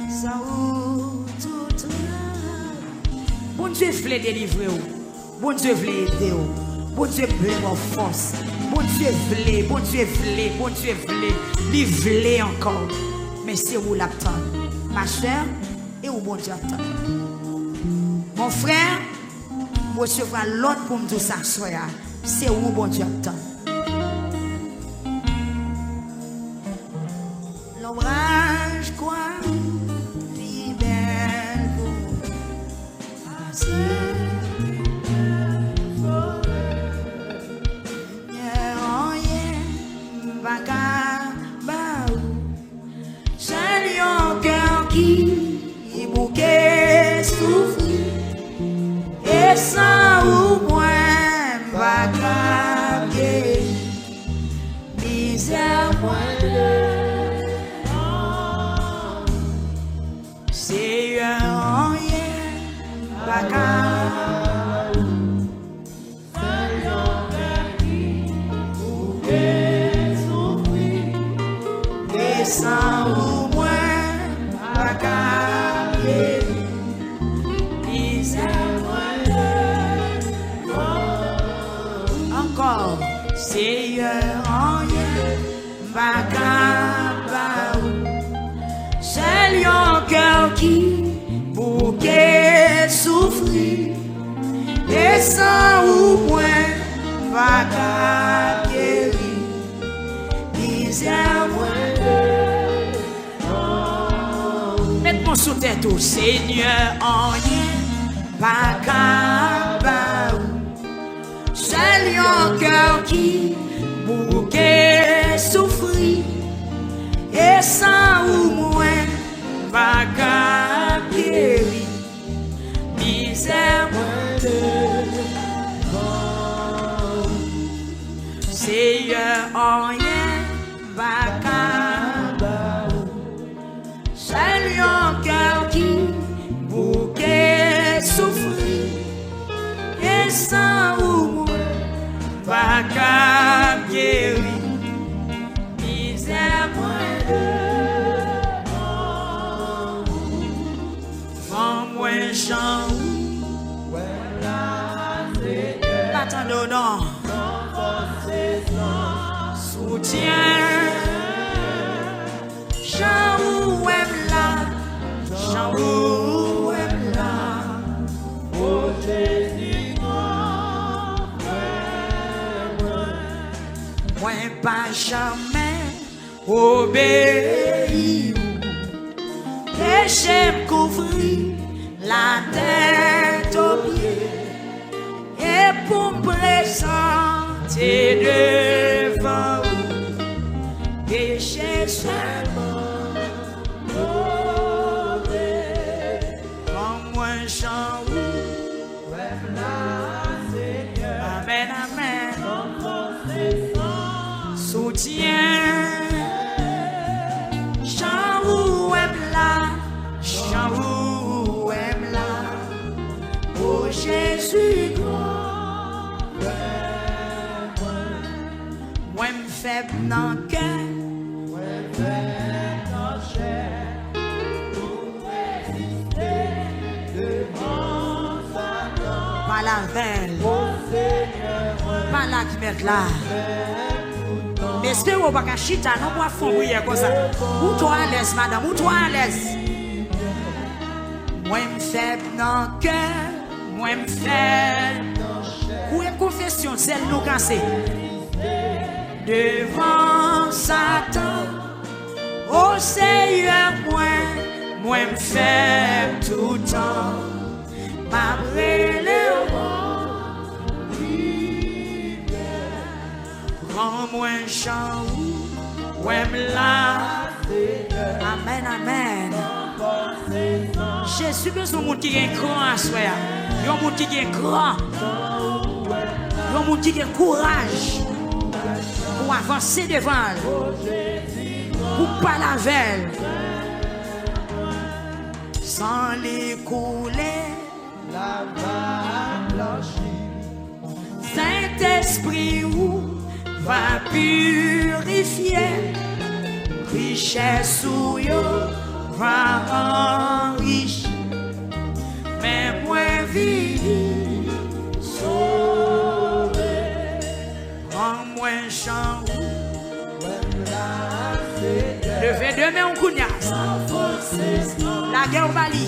Ça ou tout. Bon Dieu voulait délivrer ou. Bon Dieu voulait aider ou. Bon Dieu voulait mon force. Bon Dieu voulait. Il voulait encore. Mais c'est où l'attend. Ma chère, et où bon Dieu attend. Mon frère, je recevrai l'autre pour me dire ça. C'est où bon Dieu attend. L'ombrage quoi, vie belle pour qui bouquet souffrir et sans ou moins bagarrer misère moins c'est un rien bagarre bouquet souffrir et sans ou encore, Seigneur, en rien, vagabond. C'est un cœur qui, bouquet souffrir, et sans ou moins, vagabond, misère moins. Mettez-moi sous tête au Seigneur, en rien, vagabond. C'est un cœur qui bouquet souffrir et sans ou moins va guérir misère moins de bon Seigneur en rien va c'est un cœur qui bouquet souffrir et sans ou va guérir misère moins de vent moins chant pas tant d'honneur soutien chant ou est là chant ou est là oh Jésus moi pas jamais obéir péché me couvrir la tête aux pieds et pour me présenter devant vous péché seulement comme moi chant amen amen soutien, chant ou aime là, oh Jésus, moi me faible dans le cœur, pas la veille, pas la qui met là. Mais est-ce que vous n'avez pas chita, non, moi, fond prière comme ça. Ou toi à l'aise, madame, ou toi à l'aise. Moi, me faible dans le cœur, moi, me faible. Où est confession, celle nous cassée. Devant Satan, oh Seigneur, moi, me faible tout le temps. Ma brûle prends-moi un chant, ouais, là. Amen, amen. Jésus besoin de monde qui est grand à soi. Il y a un monde qui est grand. Il y a un monde qui a courage pour avancer devant elle. Pour pas la veille. Sans l'écouler, la va blanchir. Saint-Esprit, où va purifier sous yo va enrichi, mais moi vie sauvé, en moins chant. Levez deux mains en cougnasse. La guerre au Mali.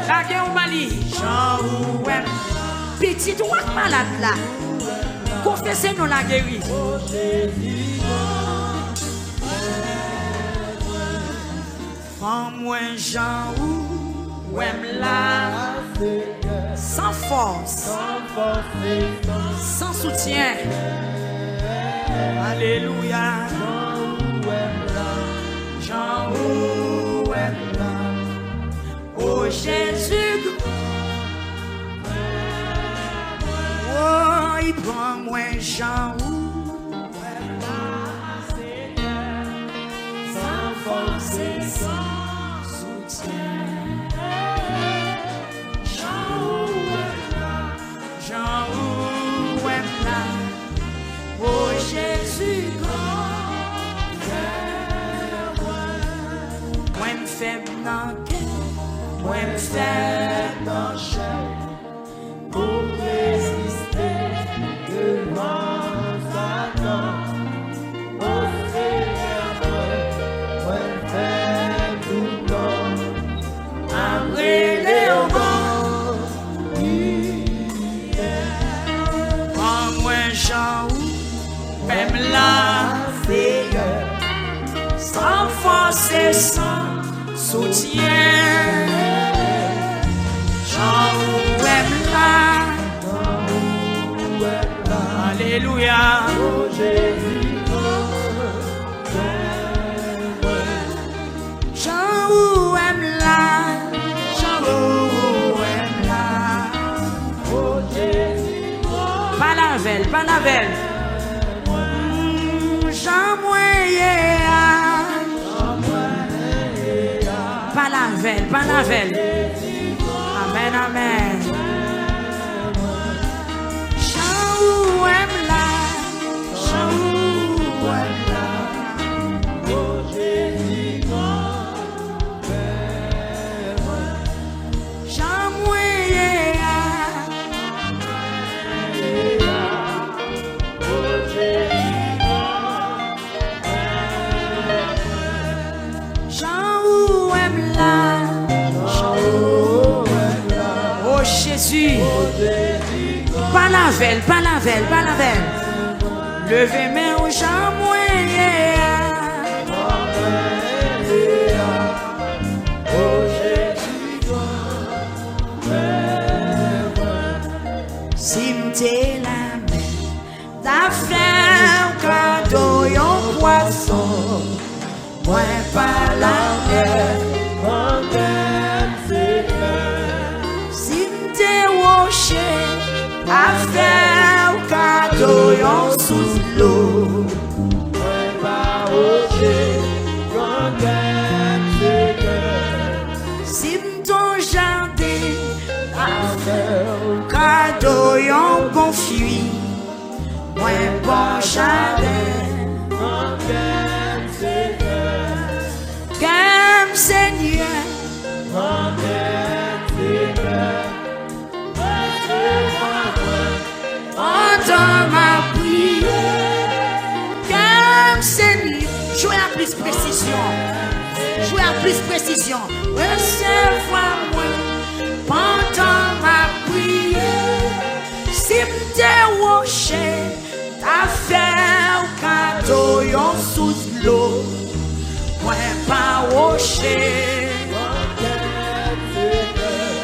La guerre au Mali. Jean Ouem. Petit ou malade là. Confessez-nous la guérie. Femme Jean Ouem là. Sans force. Sans soutien. Alléluia. Jean Ouem là. Oh Jésus. Oh, il prend moins Jean Ouem là. Sans force et sans soutien. Jean Ouem là. Jean Ouem là. Oh Jésus. Moi faible dans cœur, moi faible dans chair, pour résister devant Satan. Oh Seigneur, moi faible tout long, après les vents, en moi Jean même là, Seigneur, sans force et sans soutien. Jean Ouem là. Alléluia. Oh Jésus. Jean Ouem là. Jean Ouem là. Oh Jésus. Pas la veille, pas la veille. Jean moyen. Pas la veille, pas la veille. Amen, amen. Jean Ouem là. Jean Ouem là. Oh Jésus, Jean moyen. Oh Jésus. Oh Jésus, pas la veille, pas la veille, pas la veille. Levez main aux gens moyens. Oh Jésus, si m'te la main, t'as fait un cadeau, un poisson, moi pas la mer. Si m'te rocher, à faire un cadeau, yon sous l'eau. Moi pas rocher, si m'ton jardin, à faire un cadeau, yon bon fruit. Moi bon jardin. Comme Seigneur, entends ma prière. Comme Seigneur, jouez à plus précision. Jouez à plus précision. Recevoir-moi pendant ma prière. Si m'te rocher, t'as fait un cadeau, yon sous l'eau. Moi pas rocher.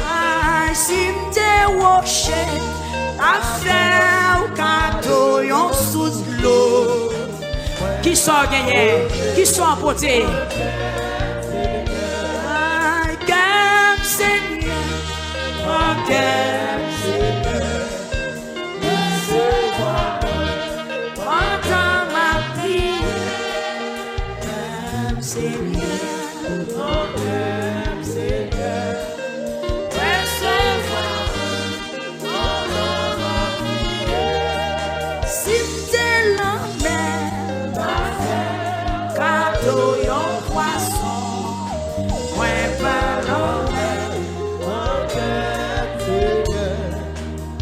Ah, si m'te rocher, t'as fait un cadeau, yon sous l'eau. Qui sont gagnés? Qui sont emportés? Ah, comme Seigneur, oh, comme Seigneur. Entends ma prière. Seigneur, oh Dieu, Seigneur, recevoir ma prière. Si t'es la mer, car cadeau yon poisson. Moi pas l'envers.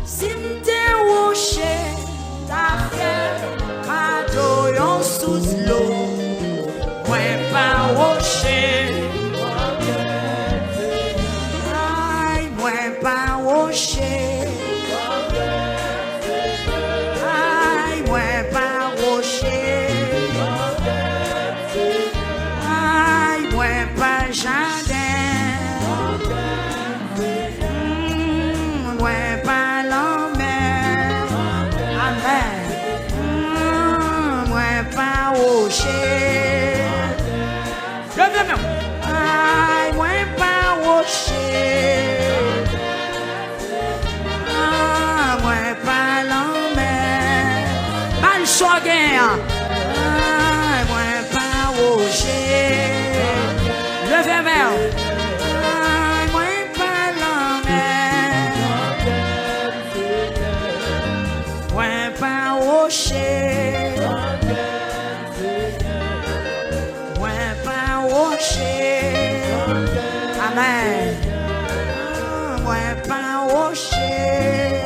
Si m'te rocher, ta fait cadeau yon sous l'eau. Moi pas rocher. Aïe, moi pas rocher. Aïe, moi pas rocher. Aïe, moi pas jardin. Moi pas l'envers. Amen. Moi pas rocher. Levez-moi. Aïe, moi pas rocher. Moi pas l'envers. Mal choguer. Moi pas rocher. Levez-moi. Moi pas l'envers. Moi pas rocher. Moi pas rocher. Amen. Moi pas rocher.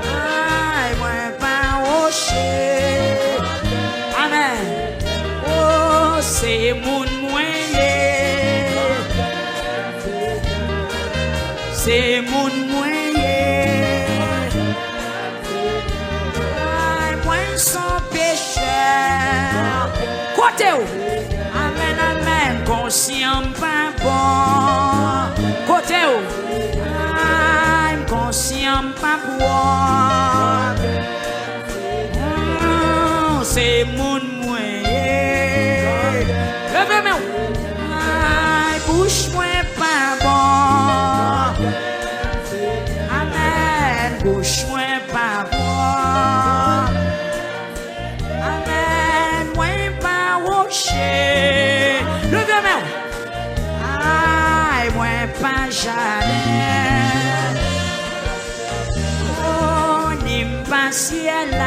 Aïe, moi pas rocher. Amen. Oh, c'est mon moyen. C'est mon moyen. Aïe, moi sans pécheur. Côté où? Amen, amen. Conscient pas bon. Côté où? Aïe, conscient pas bon. C'est mon moyen. Levez-moi. Aïe, bouche moi pas bon. Amen, bouche moi pas bon. Amen, moi pas rocher. Levez-moi. Aïe, moi pas jamais. Oh, ni pas ciel là.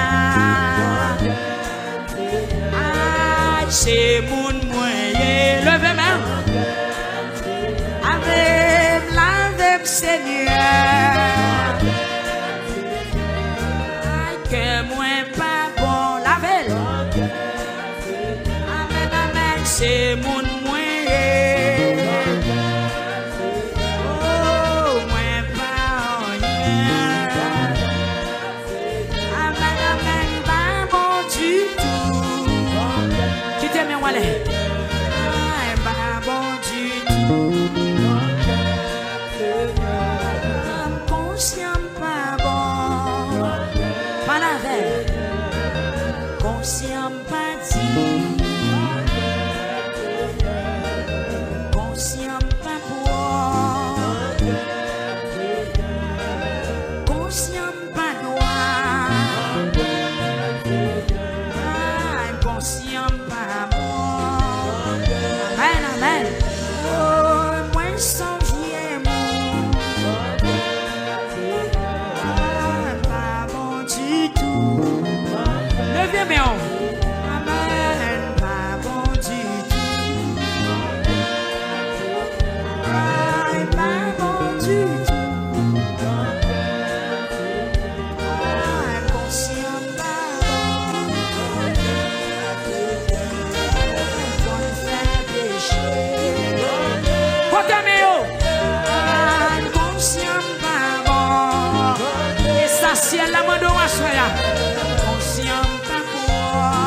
Aïe, c'est mon moyen. Levez-moi. Avec l'avec Seigneur. Aïe, que moi pas bon. La belle. Amen, amen, c'est mon moyen. Oh, moi pas rien. Amen, amen, pas bon du tout. Quittez-moi, Wallet. Pas bon du tout. Conscient pas bon. Pas la veille. Conscient pas dit. Conscient pas pour. Conscient pas droit. Conscient pas bon. Amen, amen. Oh, moi sans vieux pas bon du tout. Levez-moi. Amen, pas bon du tout. Aïe, pas bon du tout. Aïe, conscient pas bon. Bon fait péché. Côté-moi. Aïe, conscient pas bon. Et ça, ciel la mode au soya. Conscient pas bon.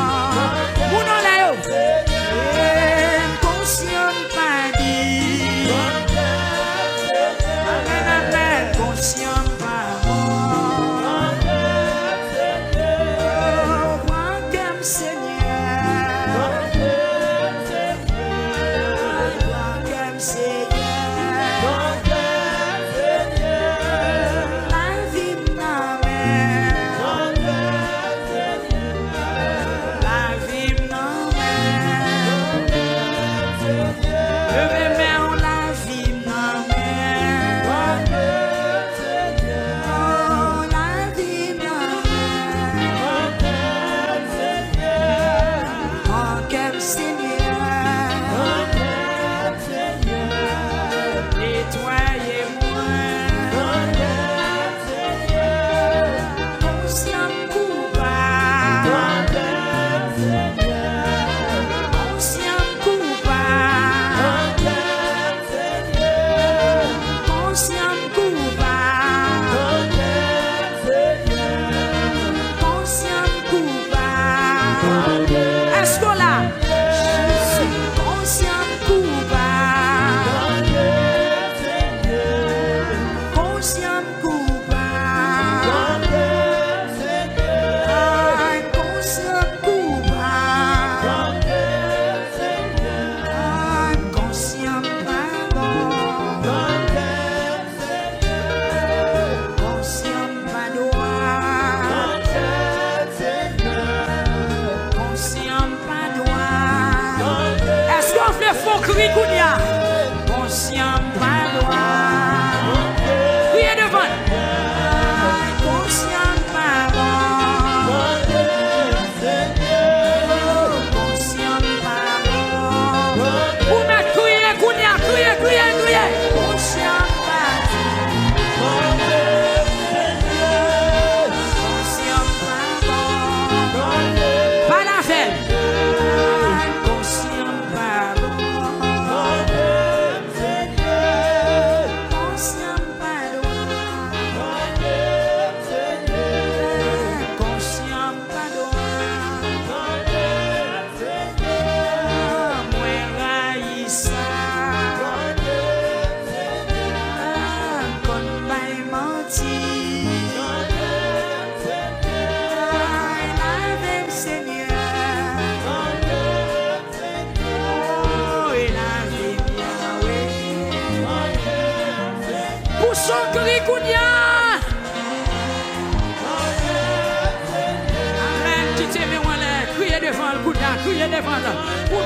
devant le coup criez devant le. Ou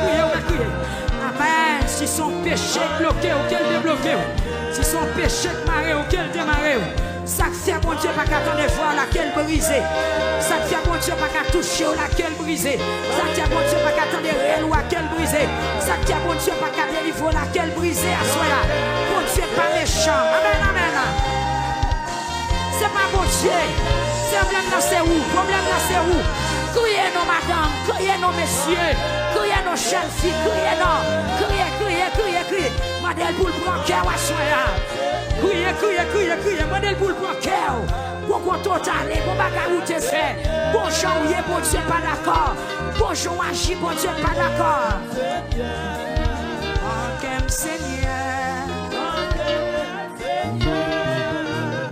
crier. Amen. Si son péché bloqué, ou qu'elle débloqué. Si son péché maré, ou qu'elle démarré. Ça fait mon Dieu pas qu'à t'en voir laquelle briser. Ça fait mon Dieu pas qu'à toucher laquelle briser. Ça fait mon Dieu pas qu'à t'en réel ou laquelle briser. Ça fait mon Dieu pas qu'à délivrer laquelle briser à soi là. Mon Dieu pas méchant. Amen, amen. C'est pas mon Dieu. C'est problème là c'est où? Problème là c'est où? Criez nos madame, criez nos messieurs, criez nos jeunes filles, criez nos, criez. Madame pour le prendre cœur à soi là. Criez, madame pour le prendre cœur. Bon total, bon bagarre où t'es fait. Bon janvier, bon Dieu pas d'accord. Bon jour agit, bon Dieu pas d'accord. Manquez Seigneur.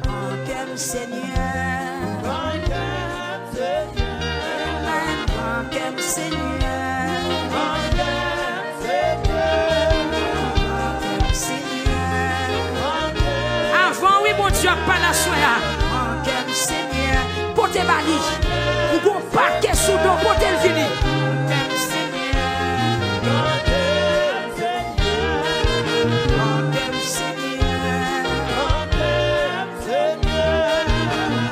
Manquez Seigneur. Avant, oui, mon Dieu, pas la soya. Manquez Seigneur. Portez bali. Ou bon paquet sous dos, portez le fini. Manquez Seigneur. Manquez Seigneur.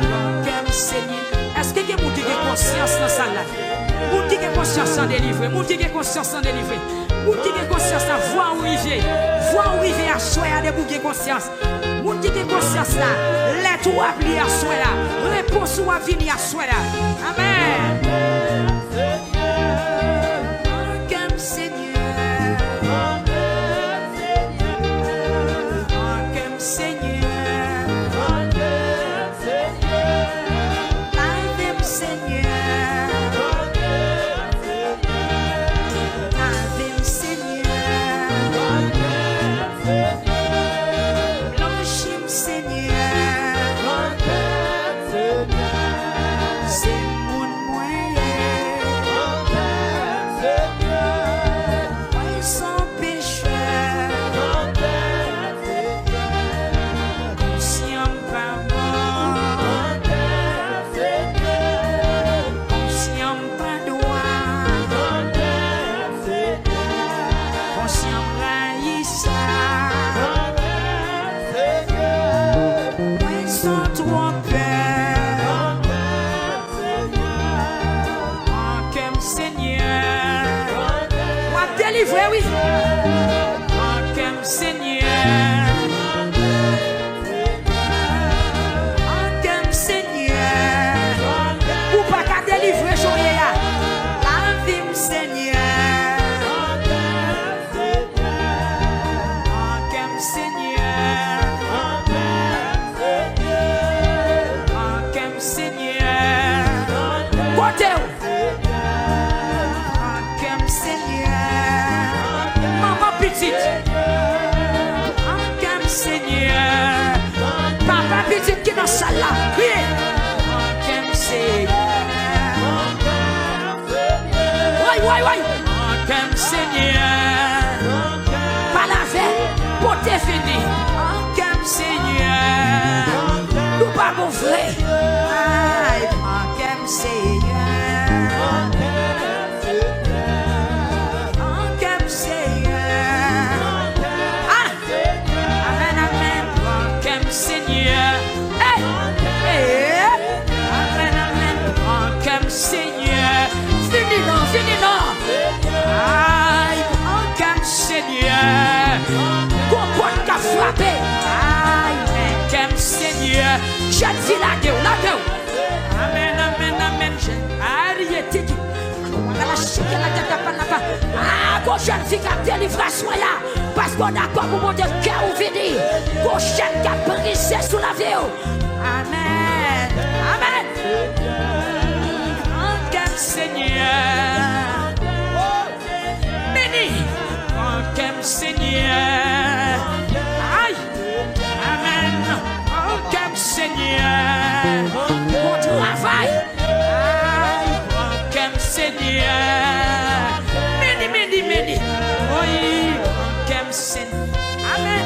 Manquez Seigneur. Est-ce que vous avez conscience dans ça là? Vous avez conscience en délivrer, vous avez conscience en délivrer, vous avez conscience en voir où il vient à soi, à débouger conscience. Vous avez conscience là, l'être ou appeler à soi là, réponse ou à venir à soi là. Amen. Manquez Seigneur. Manquez Seigneur. Manquez Seigneur. Oui. Manquez Seigneur. Manquez Seigneur. Ou pas qu'à délivrer journée là. La vie Seigneur. Manquez Seigneur. Manquez Seigneur. Côté où? Manquez Seigneur. Petite, Manquez Seigneur. Papa petite qui est dans la salle là, criez. Manquez Seigneur. Ouais. Manquez Seigneur. Pas la veille, pour te finir. Manquez Seigneur. Nous pas mon vrai. Manquez Seigneur. Fini non. Aïe, manquez Seigneur. Comporte qu'à frapper. Aïe, manquez Seigneur. Je dis la gueule. Amen. Aïe, tiki. Ah, quand jeune fille qui a délivré à soi parce qu'on a quoi pour mon Dieu cœur ou fini. Quand jeune qui a brisé sous la vie. Amen. Seigneur, béni, manquez Seigneur, aïe, amen, manquez Seigneur, mon travail, aïe, manquez Seigneur, béni, oui, manquez Seigneur, amen,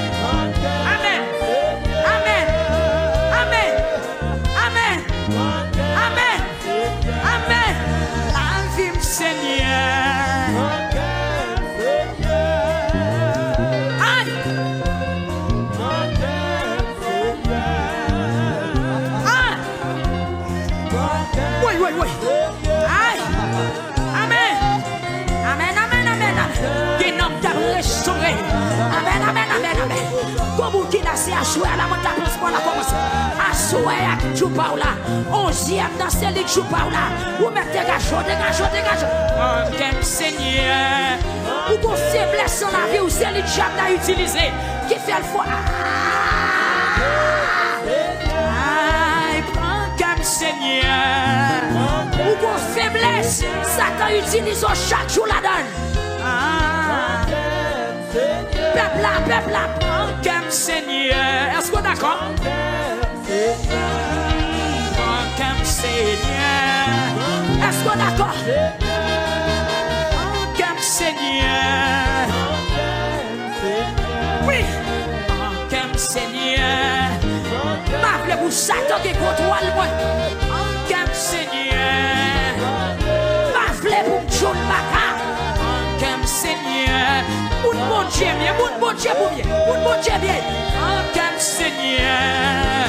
oui. Aïe. Amen. Amen, amen, amen, amen. Qui n'a pas restauré. Amen, amen, amen, amen. Comme qui n'a pas joué à la montagne, on a commencé. À jouer à Choupaoula. 11e dans celle de Choupaoula. Vous mettez dégage. Oh, Seigneur. Ou qu'on faiblesse dans la vie, ou c'est le diable à utiliser. Qui fait le foi. Seigneur, ou qu'on faiblesse, Satan utilise chaque jour la donne. Peuple là, comme Seigneur. Est-ce qu'on est d'accord? Comme Seigneur. Est-ce qu'on est d'accord? Comme Seigneur. Oui, comme Seigneur. M'appelez pour Satan qui contrôle moi. Comme Seigneur. M'appelez pour John Maca. Comme Seigneur. Mon bon Dieu bien, mon bon Dieu pour bien. Mon bon Dieu bien. Comme Seigneur.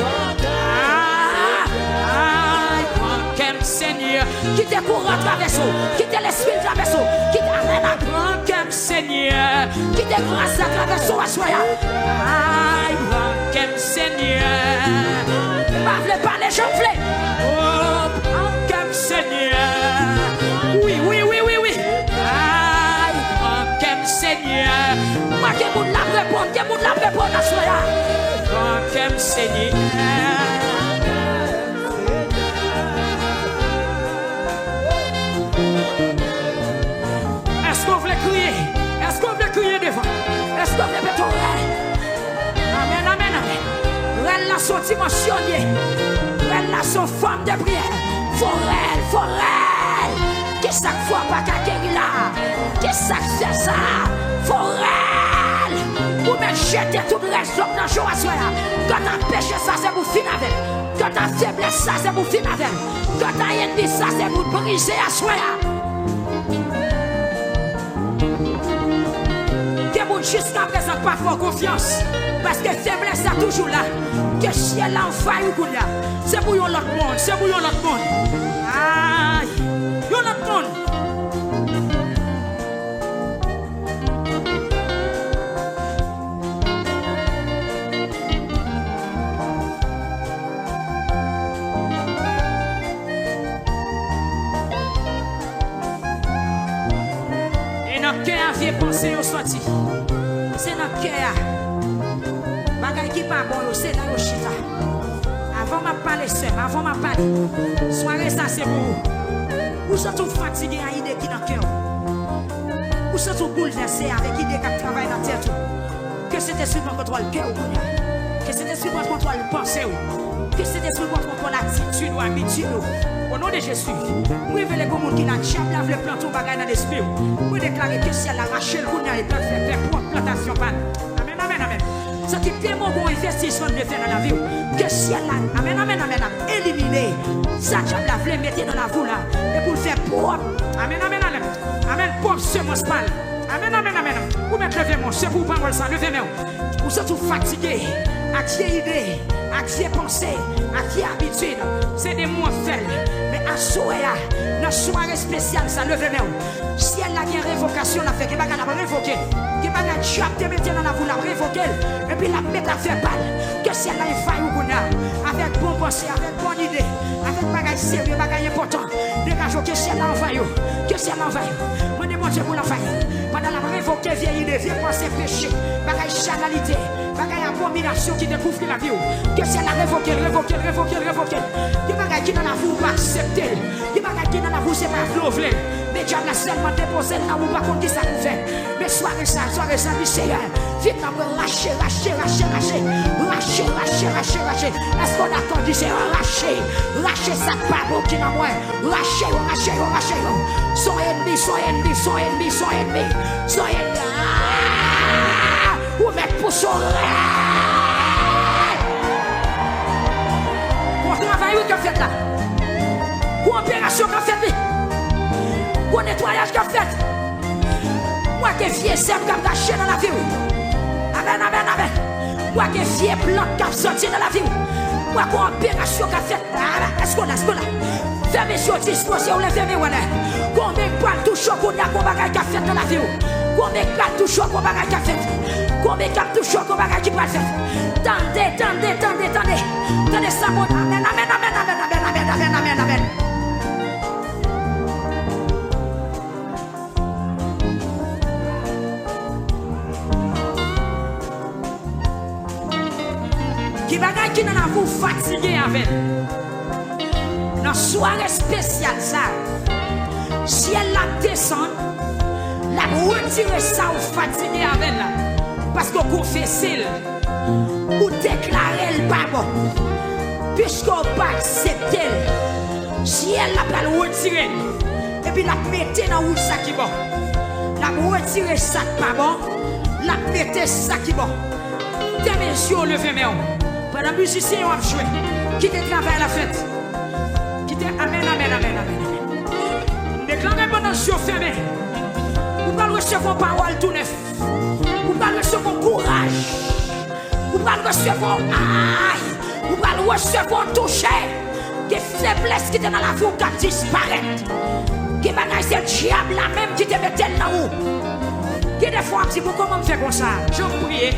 Comme Seigneur. Qui te courant traverse, qui te l'esprit traverse, qui t'amène à grand comme Seigneur. Qui te grâce à traverse, à soya. Comme Seigneur. Parle pas les gens flés. Oh, comme Seigneur. Oui. Comme Seigneur. Moi qui vous la répondre, à soya. Comme Seigneur. Est-ce qu'on veut crier? Est-ce qu'on veut crier devant? Est-ce qu'on veut mettre Amen. Elle a son dimensionnier. Elle a son femme de prière. Forel. Qu'est-ce que ça fait pas qu'à là? Qu'est-ce que ça fait ça? Forel. Vous me jetez tout le reste dans le jour à soi. Quand t'as péché, ça c'est pour finir avec. Quand t'as faiblesse, ça c'est pour finir avec. Quand t'as ennemi, ça c'est pour briser à soi. Jusqu'à présent, pas fort confiance. Parce que faiblesse est toujours là. Que ciel en faille ou là. C'est pour l'autre monde. Aïe. L'autre monde. Et notre cœur vient penser au sorti. C'est notre cœur. Bagay qui pas bon, c'est dans le chita. Avant ma parler seul, avant ma parler. Soirée ça c'est pour vous. Vous êtes tous fatigués à l'idée qui dans le cœur. Vous êtes tous bouleversés avec l'idée qui travaille dans la tête. Que cet esprit contrôle le cœur. Que cet esprit contrôle le pensée. Que cet esprit contrôle l'attitude ou l'habitude. Au nom de Jésus, vous révélez comme monde qui n'a jamais lavé le planton bagay dans l'esprit. Vous déclarez que si elle a arraché le coup, il peut faire plantation. Amen. Ce qui est mon bon investissement de faire dans la vie. Que si elle a, amen, éliminé, ça tu as lavé, mettez dans la boule là. Et pour le faire propre. Amen, propre semence pâle. Amen. Vous mettez levez-moi, c'est pour vous prendre ça, levez-moi. Vous êtes tous fatigués, à qui idée, à qui pensée, à qui habitude. C'est des mots faibles. Mais à soya, dans soirée spéciale, ça levez-moi. Si elle a une révocation, la fait, qui va la révoquer. Qui va la chape, te mettre dans la boule, la révoquer. Et puis la mettre à faire balle. Que si elle a une faille ou avec bon pensée, avec bonne idée, avec bagage sérieux, bagage important. Dégage, que si elle a envahi. Que si elle a envahi. Moi, demande pour l'envahir. Pendant la révoquer, vieille idée, vieille pensée, péché, bagage chanalité, bagage abomination qui découvre la vie. Que si elle a révoqué. Qui bagage qui dans la vous pas accepter. Qui bagage qui dans la vous c'est pas vouloir. Mais Dieu a seulement déposé là où pas contre qui ça vous fait. Mais soirée ça, du Seigneur. Vite là pour lâcher. Est-ce qu'on attend du Seigneur? Lâcher ça pas pour qui n'a moins. Lâcher. Son ennemi. Ou mettre pour son pour travail qu'on fait là. Pour opération qu'on fait là. Pour nettoyage qu'on fait. Moi qui vieux sème comme caché dans la vie. Amen. Moi qui vieux plante qui sorti dans la vie. Moi qui opération qu'on fait. Est-ce qu'on a? Fermez sur disposé, on les fermez, voilà. Combien de balles touchent qu'on a qu'on bagaille qui a fait dans la vie? Combien de balles touchent qu'on bagaille qui a fait? Combien de balles touchent qu'on bagaille qui va faire? Tendez, tendez, tendez, tendez. Tendez ça, bon. Amen, amen, amen, amen, amen, amen, amen, amen, amen. Qui bagaille qui n'a vous fatigué avec. Dans soirée spéciale ça, si elle la descend, la retire ça ou fatigué avec là. Parce que vous confessez ou déclarez le pas bon. Puisqu'on pas accepter, si elle la pas le retirer, et puis la mettez dans où ça qui bon. La retirer ça pas bon, la mettez ça qui bon. Tes messieurs levez mes pendant que les musiciens ont joué, qui te travaille la fête. Amen, amen, amen, amen. Déclarez pendant les yeux fermés. Vous allez recevoir parole tout neuf. Vous allez recevoir courage. Vous allez recevoir aïe. Vous allez recevoir toucher. Des faiblesses qui étaient dans la vie qui disparaissent. Qui bagaille c'est le diable là même qui te met dans la roue. Qui des fois, comment on fait comme ça? Je vous prie.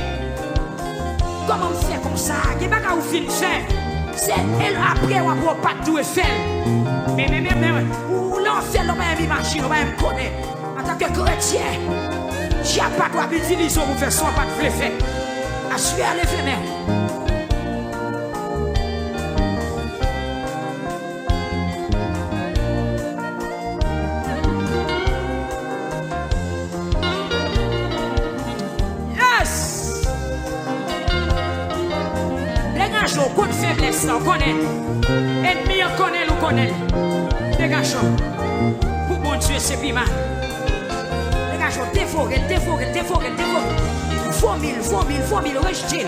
Comment on fait comme ça? Qui bagaille ou fin fait? C'est elle après ou après pas tout est fait. Mais ou l'enfer l'homme imagine, on va me connaître. En tant que chrétien, tu n'as pas droit d'utiliser pour faire son pas de fait. Assurer les femmes. On connaît faiblesse, on connaît. Ennemi, on connaît, on connaît. Dégagez. Pour bon Dieu, c'est plus mal. Dégagez, déforez. Formule, rejetez.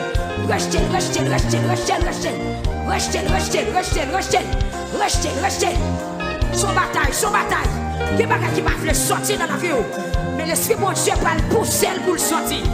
Son bataille. Il y a des qui va sortir dans la vie. Mais l'esprit bon Dieu va le pousser pour le sortir.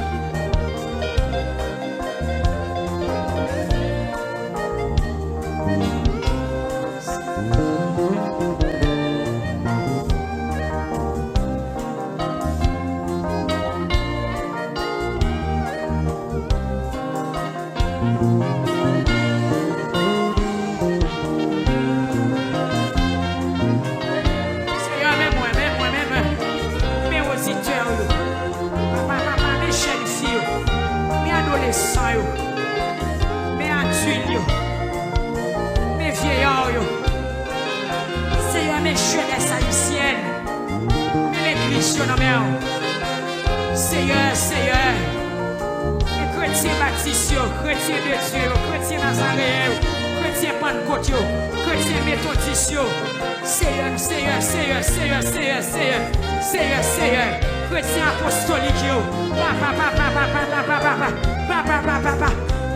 Seigneur, les chrétiens baptistes, chrétiens de Dieu, chrétiens nazaréens, chrétiens pentecôtiens, chrétiens méthodistes, Seigneur, chrétiens apostoliques, papa,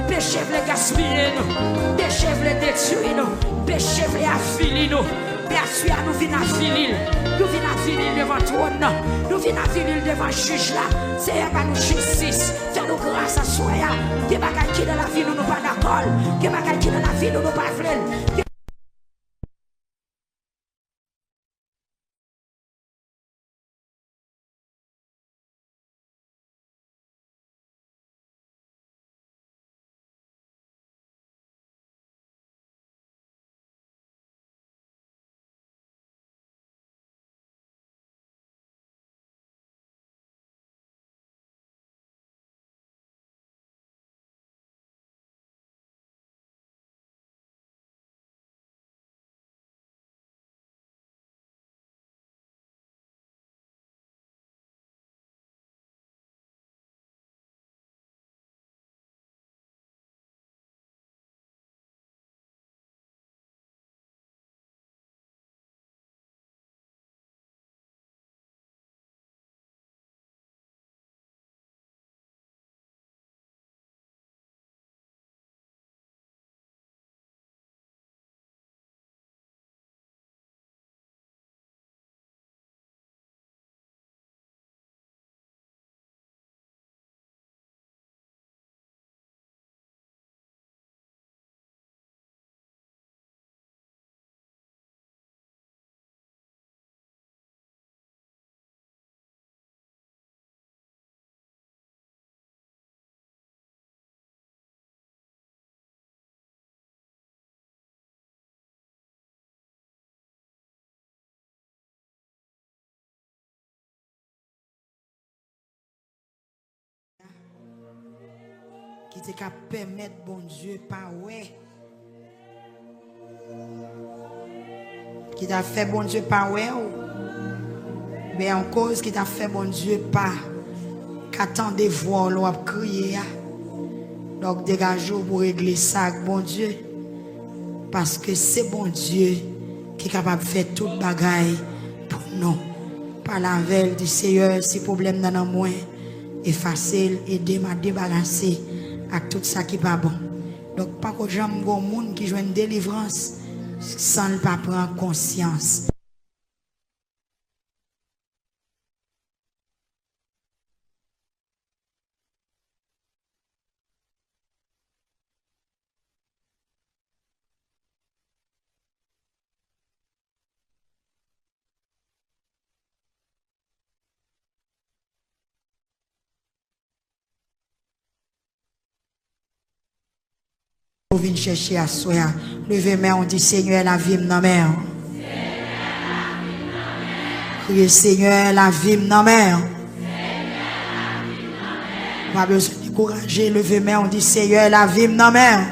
péché les gaspiller nous, péché les détruire nous, péché les affiler nous. Merci à nous venir affiler. Nous venons affiler devant trône. Nous venons affiler devant juge là. Seigneur, nous justice. Fais-nous grâce à soi. Des bagages qui dans la vie nous pas d'accord. Des bagages qui dans la vie nous pas voulons. qui te capable permettre bon Dieu pas ouais qui t'a fait bon Dieu pas ouais mais en cause qui t'a fait bon Dieu pas qu'attendez voir l'on crier donc dégagez pour régler ça bon Dieu parce que c'est bon Dieu qui est capable de faire toute bagaille pour nous par la veille du Seigneur si problème dans moi est facile aider m'a débarrasser avec tout ça qui pas bon donc pas que j'aime gon monde qui joue une délivrance sans ne pas prendre conscience. Vous venez chercher à soi. Levez main, on dit Seigneur, la vie m'en mère. Criez Seigneur, la vie m'en mère. Pas besoin de décourager. Levez main, on dit Seigneur, la vie m'en mère.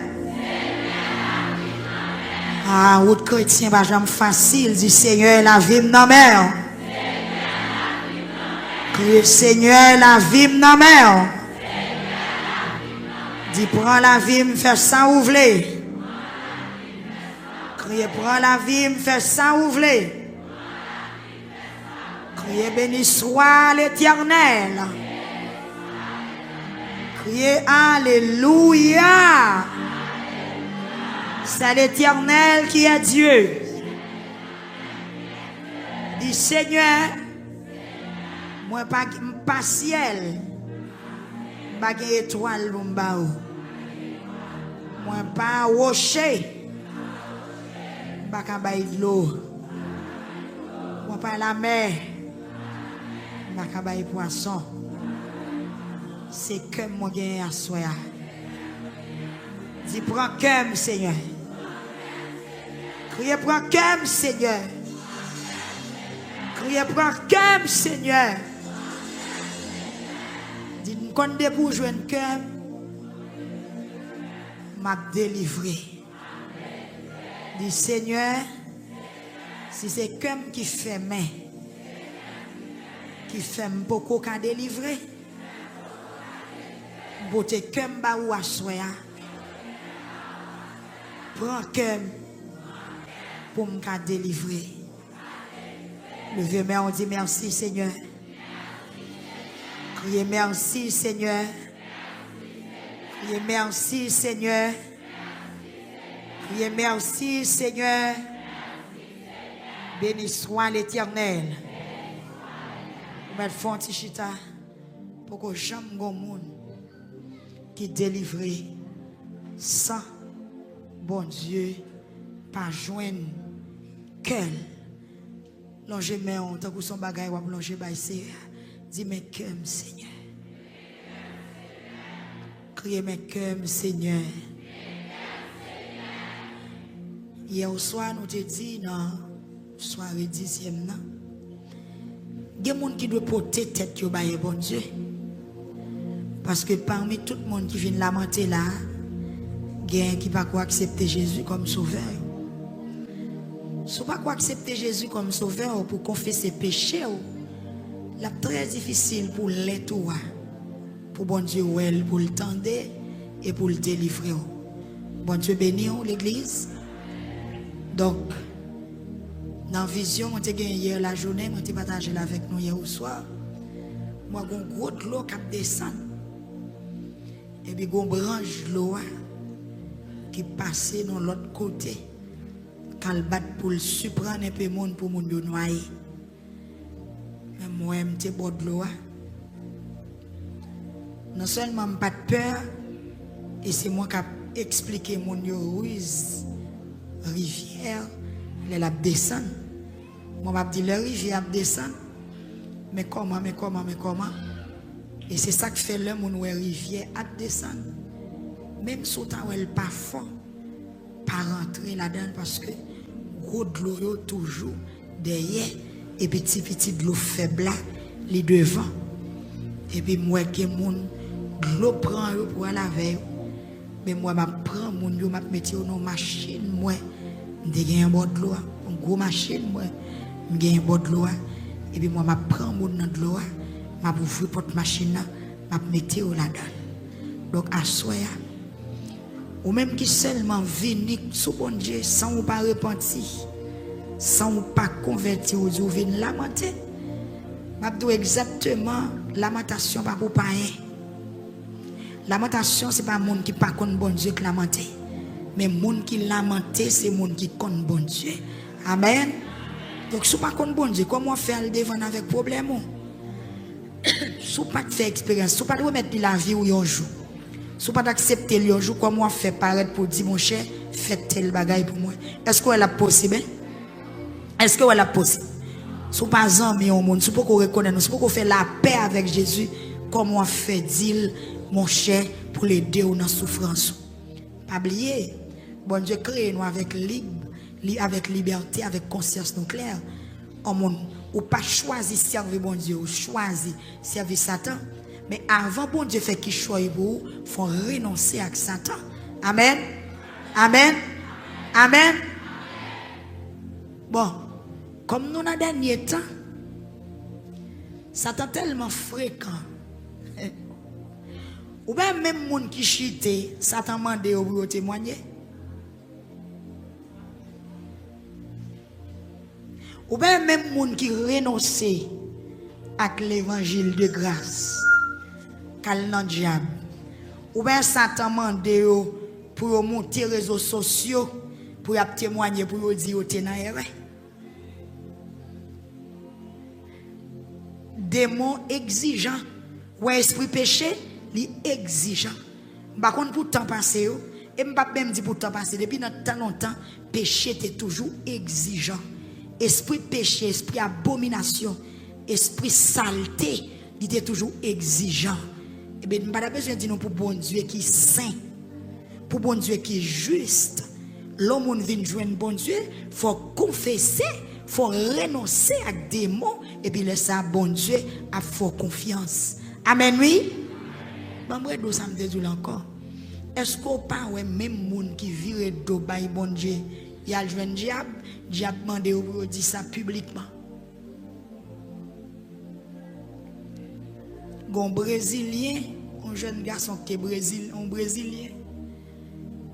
Ah, route chrétien, pas jamais facile. Dit Seigneur, la vie m'en mère. Criez Seigneur, la vie m'en mère. Dis, prends la vie, me faire ça ouvler. Criez, prends la vie, me faire ça ouvler. Criez, béni soit l'Éternel. Criez, Alléluia. C'est l'Éternel qui est Dieu. Dis, Seigneur, moi pas ciel, pas étoile pour m'bao. Moi pas rocher, pas cabaye de l'eau. Moi pas la mer, pas cabaye poisson. C'est que moi gagne à soi. Dis prends comme Seigneur. Criez prends comme Seigneur. Criez prends comme Seigneur. Dis nous connaît pour joindre comme m'a délivré. Dis Seigneur, si c'est comme qui fait main, qui fait beaucoup qu'à délivrer, beauté comme ba ou assoya, prends comme pour me délivrer. Levez main, on dit merci Seigneur. Criez merci Seigneur. Criez merci Seigneur. Criez merci Seigneur. Béni soit l'Éternel. Mettre fond tichita pour que jamais gon monde qui délivre sans bon Dieu pas joindre quel longer mais on tant que son bagage va longer ba Seigneur. Dis mais comme Seigneur. Criez mais comme Seigneur. Hier au soir nous te dit dans soirée 10e nan. Il y a des gens qui doivent porter tête yo baye bon Dieu. Parce que parmi tout le monde qui vient lamenter là, il y a qui pas accepter Jésus comme sauveur. Si vous ne pas accepter Jésus comme sauveur pour confesser péché, c'est très difficile pour l'être, pour bon Dieu pour le tendre et pour le délivrer. Bon Dieu béni l'église. Donc, dans la vision, on a gagné hier la journée, on a partagé avec nous hier au soir. Moi, j'ai un gros de l'eau qui descend. Et puis, j'ai une branche de l'eau qui passe dans l'autre côté. Quand bat pour le surprendre un peu monde pour monde noyer. Mais moi, je suis bord de l'eau. Non seulement pas de peur, et c'est moi qui ai expliqué mon ruse rivière, elle descend. Moi, je dis la rivière descend. Mais comment? Et c'est ça qui fait l'homme où la rivière descend. Même si elle n'est pas fort, pas rentrer là-dedans parce que gros de l'eau toujours derrière et petit de l'eau faible les devant. Et puis moi qui mon de l'eau prend pour laver Mais moi, je prends mon yo, je mets dans machine, moi, je gagne un bord de l'eau, une grosse machine, moi, je gagne un bord de l'eau, et puis moi, je prends mon dans de l'eau, je ouvre porte machine, je mets là-dedans. Donc, à soi, ou même qui seulement venir sous bon Dieu, sans ou pas repentir, sans ou pas convertir, ou venir lamenter, je dis exactement, lamentation pas pour païen. Lamentation, ce n'est pas le monde qui ne connaît pas bon Dieu qui lamente. Mais le monde qui lamente, c'est le monde qui connaît bon Dieu. Amen. Donc, si vous ne connaissez pas bon Dieu, comment faire le devant avec problème? Si vous ne faites pas expérience, si vous ne remettre pas la vie où vous jouez, si vous ne pas accepter le jour, comment faire paraître pour dire, mon cher, faites tel bagaille pour moi. Est-ce que c'est possible? Est-ce que c'est possible? Si vous pas amis au monde, si vous ne reconnaissez, si vous faire la paix avec Jésus, comment faire dire, mon cher, pour l'aider dans la souffrance. Pas oublier, bon Dieu crée nous avec libre, avec liberté, avec conscience nous claire. Ou pas choisir servir bon Dieu, ou choisir servir Satan. Mais avant bon Dieu fait qu'il choisit pour vous, il faut renoncer à Satan. Amen. Amen. Amen. Bon, comme nous dans le dernier temps, Satan tellement fréquent. Ou bien même moun qui chite, Satan mande pour témoigner. Ou bien même moun qui renonce avec l'évangile de grâce. Kal nan diable. Ou bien Satan mande pour monter les réseaux sociaux pour témoigner pour dire que vous êtes démon exigeant ou esprit péché li exigeant. Par contre pour temps passé et m'pa même dit pour temps passé depuis tant longtemps péché était toujours exigeant. Esprit péché, esprit abomination, esprit saleté, il était toujours exigeant. Et bien, nous n'avons pas besoin de dire pour bon Dieu qui est saint, pour bon Dieu qui est juste. L'homme vient joindre bon Dieu, il faut confesser, il faut renoncer à des démons et puis laisser à bon Dieu à faire confiance. Amen, oui? Je ça me dit encore. Est-ce qu'on pas même monde qui vire de bail bon Dieu, il y a le diable, diable demande pour dire ça publiquement. Un Brésilien, un jeune garçon qui est Brésilien,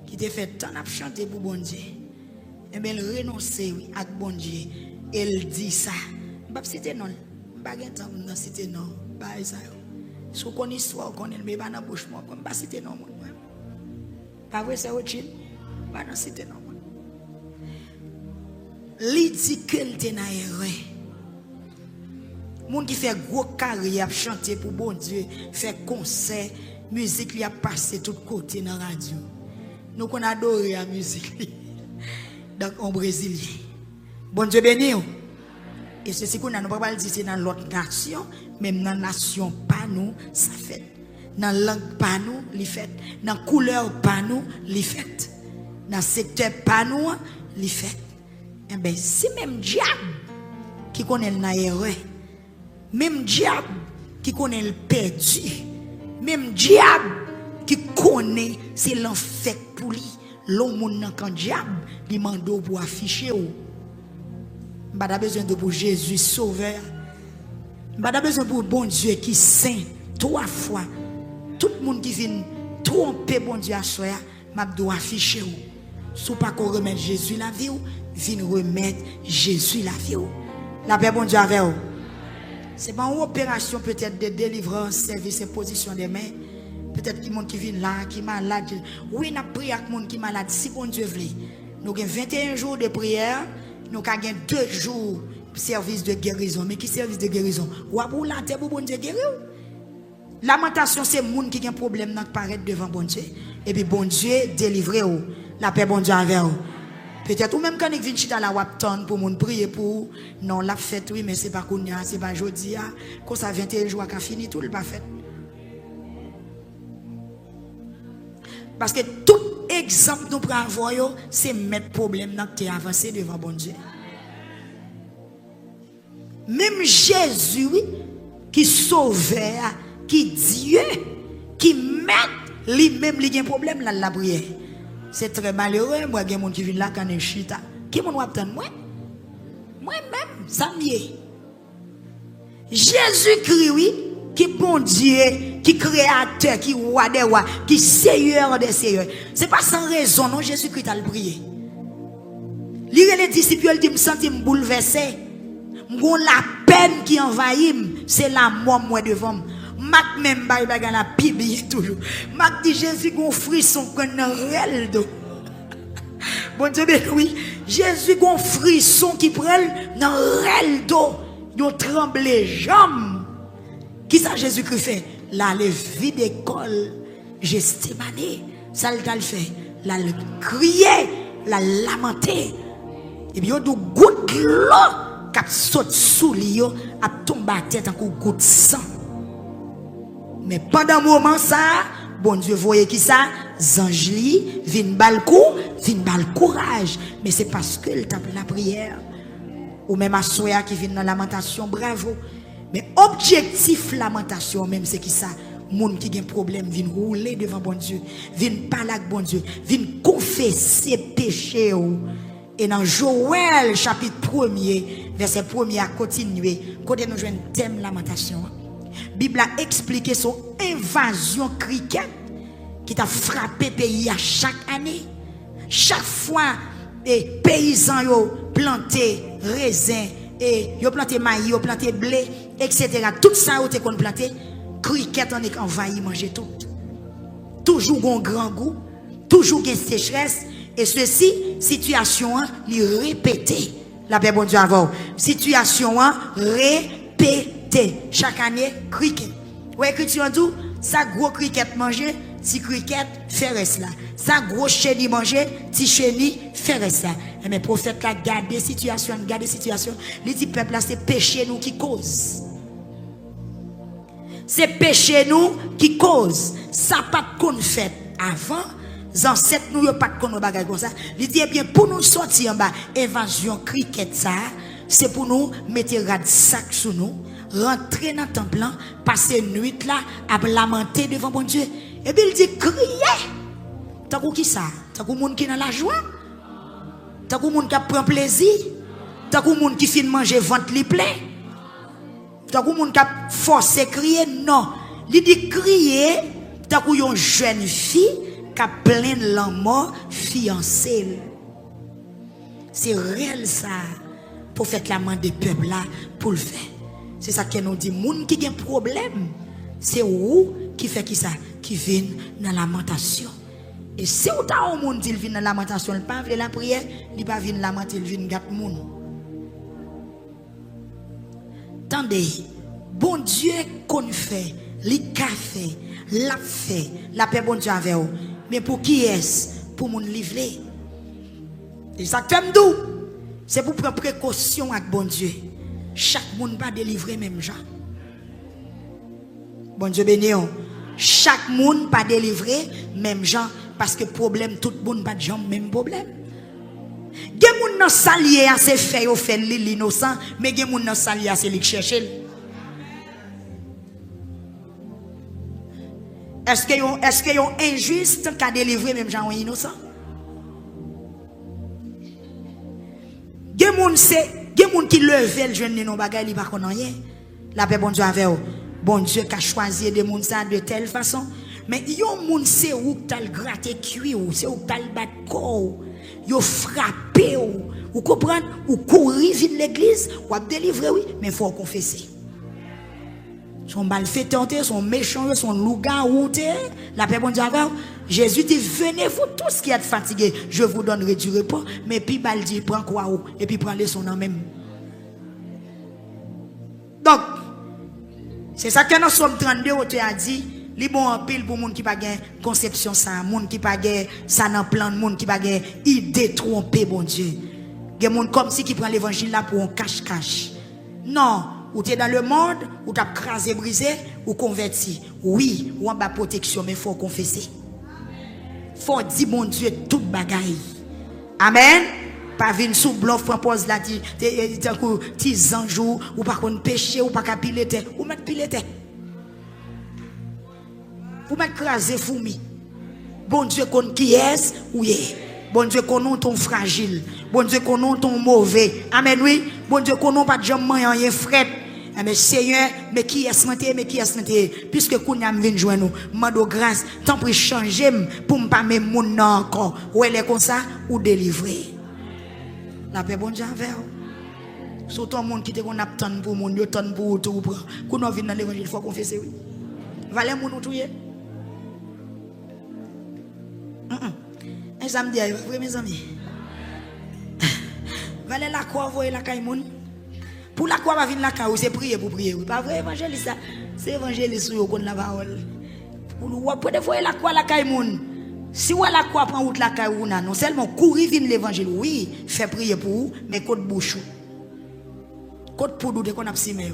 qui te fait tant à chanter pour bon Dieu. Et bien, il renonce à bon Dieu. Il dit ça. Je ne vais pas citer non. Je ne vais pas citer non. Si vous connaissez l'histoire, vous connaissez le bébé dans la bouche, je ne vais pas citer non. Pas vrai, c'est autre chose. Je ne vais pas citer non. Il dit qu'il était dans l'erreur. Moun qui fait gros carrière chanter pour bon Dieu, fait concert, musique lui a passé tout côté dans la radio. Nous qu'on adore la musique. Donc en Brésilien. Bon Dieu béni. Et ceci qu'on a nous pas dire c'est dans l'autre nation, même dans la nation pas nous ça fait. Dans langue pas nous li fait, dans couleur pas nous li fait. Dans secteur pas nous li fait. Eh ben si même diable qui connaît la erreur, même diable qui connaît le perdu, même diable qui connaît c'est l'enfer pour lui, l'homme quand diable lui mando pour afficher ou. Pas besoin de pour Jésus sauveur. Pas besoin pour bon Dieu qui saint trois fois. Tout le monde qui vient tromper bon Dieu à soi, m'a doit afficher ou. Si pas qu'on remettre Jésus la vie ou, vient remettre Jésus la vie ou. La paix bon Dieu avec vous. C'est pas une opération peut-être de délivrance, service et position des mains. Peut-être qu'il y a des gens qui viennent là, qui sont malades. Oui, nous avons prié avec les gens qui sont malades. Si bon Dieu veut. Nous avons 21 jours de prière. Nous avons 2 jours de service de guérison. Mais qui service de guérison? Ou pour la terre pour bon Dieu guérir? Lamentation, c'est les gens qui ont un problème qui paraît devant bon Dieu. Et puis bon Dieu délivre ou. La paix bon Dieu avec vous. Peut-être ou même quand ils viennent à la Wapton pour moun prier pour non la fête oui mais c'est pas qu'on c'est pas jodi a quand ça 21 jours qu'a fini tout le pas fait. Parce que tout exemple nous prenons avoir c'est mettre problème dans qui avancer devant bon Dieu. Même Jésus qui sauveur, qui Dieu qui met Lui-même, il a un problème là, la prière. C'est très malheureux, moi, il y a des gens qui viennent là quand ils chita. Qui m'a attendre moi? Moi-même, ça m'y est. Jésus-Christ, oui, qui bon Dieu, qui créateur, qui roi des rois, qui seigneur des seigneurs. C'est pas sans raison, non, Jésus-Christ a le prié. Lire les disciples, il dit, me sentis bouleversé. M'gon la peine qui envahit, c'est la mort, moi, devant. Mac même, baga la Bible toujours. Mac dit, Jésus, gon frisson, qu'on a réel d'eau. Bon Dieu, oui, Jésus, gon frisson qui prend dans réel d'eau. Yon tremblé, jambes. Qui ça Jésus-Christ fait? La vie d'école, Gethsémani. Ça le fait. La crier, la lamenter. Et puis, yon dou goutte l'eau, qui saute sous lui, a tombé à tête en coup goutte sang. Mais pendant un moment, ça, bon Dieu, voyez qui ça? Zangeli, vin balkou, vin bal courage. Mais c'est parce que il tape la prière. Ou même à Soya qui vient dans la lamentation, bravo. Mais objectif lamentation même c'est qui ça? Moun qui a un problème vient rouler devant bon Dieu, vient parler avec bon Dieu, vient confesser péché. Et dans Joël chapitre 1er, verset 1er à continuer, côté nous jouons un thème lamentation. Bible a expliqué son invasion cricket qui t'a frappé pays à chaque année. Chaque fois les paysans yo planté raisin et yo planté maïs, yo planté blé, etc. Tout ça yo te kon planté, cricket en est envahi manger tout. Toujours un grand goût, toujours une sécheresse et ceci situation li répété. La paix bon Dieu avant. Situation répété chaque année cricket. Ouais écriture en tout, ça gros cricket manger, si cricket fait reste là. Ça gros chenille manger, si chenille fait reste là. Mais prophète là garder situation, il dit peuple là c'est péché nous qui cause. C'est péché nous qui cause. Ça pas qu'on fait avant, ancêtres nous yo pas qu'on bagay comme ça. Il dit bien pour nous sortir en bas évasion cricket ça, c'est pour nous mettre rad sac sous nous, rentrer dans le temple, passer nuit là à lamenter devant bon Dieu. Et puis il dit crier. T'as qui ça? T'as monde qui dans la joie? T'as monde qui prend plaisir? T'as monde qui finit manger ventre li plein? T'as monde qui forcé crier? Non. Il dit crier, t'as une jeune fille qui a plein de l'amour fiancée. C'est réel ça. Pour faire la main des peuples là pour le faire. C'est ça qu'elle nous dit. Moun qui a un problème, c'est où qui fait qui ça? Qui vient dans la lamentation. Et si vous avez un monde qui vient dans la lamentation, il ne pas la prière, il ne pas venir lamenter, il vient gâter monde. Attendez, bon Dieu qu'on fait, les cafés, la fait, la paix bon Dieu avec vous. Mais pour qui est-ce? Pour mon livrer. Et ça t'aime d'où? C'est pour prendre précaution avec bon Dieu. Chaque monde va délivrer même gens. Bon Dieu béni. Chaque monde pas délivrer même gens parce que problème tout le monde pas de gens même problème. Gen moun nan salier a c'est fait au fait l'innocent mais gen moun nan salier c'est li chercher. Est-ce que yon injuste qu'a délivrer même gens innocent? Gen moun qui leve le jeune non bagay li pa konn rien. La paix bon Dieu avec vous. Bon Dieu qui a choisi des moun ça de telle façon. Mais yon moun c'est où t'al gratter cuir ou c'est où t'al battre corps. Yo frappé ou comprendre ou courir vite l'église ou a délivrer oui, mais faut confesser. Son malfaitant, son méchant, son loup-garou, la paix bon Dieu avec vous. Jésus dit venez vous tous qui êtes fatigués, je vous donnerai du repos, mais puis il dit prends quoi ou et puis prends son en même. Donc c'est ça que dans Somme 32 où tu as dit, li bon en pile pour moun qui pas gain conception ça, moun qui pas gain ça dans plan, moun qui pas gain idée tromper bon Dieu. Gen moun comme si qui prend l'évangile là pour un cache-cache. Non, ou tu es dans le monde, ou tu as crasé, brisé, ou converti. Oui, ou en bas protection, mais il faut confesser. Il faut dire bon Dieu toute bagaille. Amen. Pas venir sous bluff propose là ti zanjou ou pas qu'on péché ou pas qu'à pileter ou mettre pileter. Ou mettre craser fourmi. Bon Dieu connaît qui est ou est. Bon Dieu connaît ton fragile. Bon Dieu connaît ton mauvais. Amen oui. Bon Dieu connaît pas de jambe rien fret. Mais Seigneur, mais qui est santé, mais qui est santé. Puisque qu'on a venu joindre nous, mando grâce, tant pis changer pour me pas même mon encore. Ou elle est comme ça ou délivrer. La paix bon Dieu avec vous. Surtout un monde qui te qu'on attend pour monde, yo attend pour tout pour. Qu'on a vient dans l'évangile, il faut confesser oui. Valait mon nous touyer. Un samedi, mes amis. Valait la croix voyer la caille moun. Pour la croix va venir la caille, c'est prier pour prier. Pas vrai évangéliste ça. C'est évangéliste yo connaît la parole. Pour des fois la croix la caille moun. Si vous la croix prend route la caille ou non seulement courir vinn l'évangile oui, fait prier pour vous, mais côté bouche. Côté poudre de qu'on a simé.